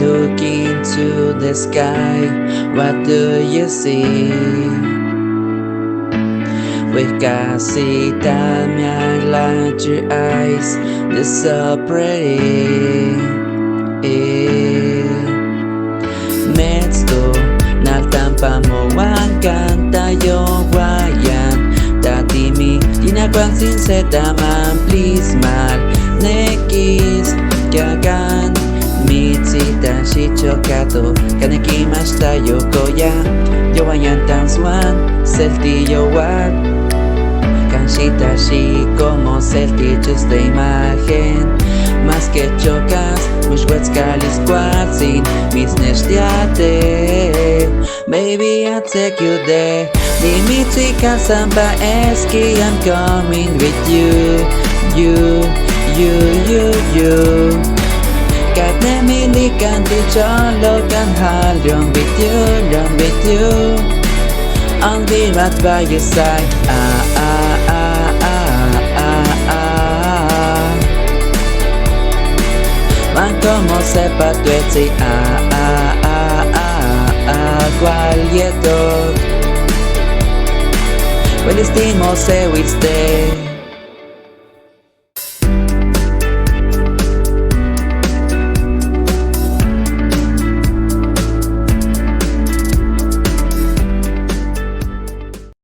Look into the sky, what do you see? With casita might your eyes, they're so pretty. Mesto nagtampamuan kanta yowayan tatimi tinakwan sinsetaman please mal nekis kyakan mitsita shichokato kanekimashita yokoya yowayan tanswan selti yowat kanshita shi como selti just de imagen más que chocas mis huetzcalis cuatzin mis neshtiate baby I'll take you there Dimitri Kasamba Eski I'm coming with you Katne milikan di cholo kan hal run with you I'll be right by your side Man como sepa tuetsi Cual yeto Well estimo se wiste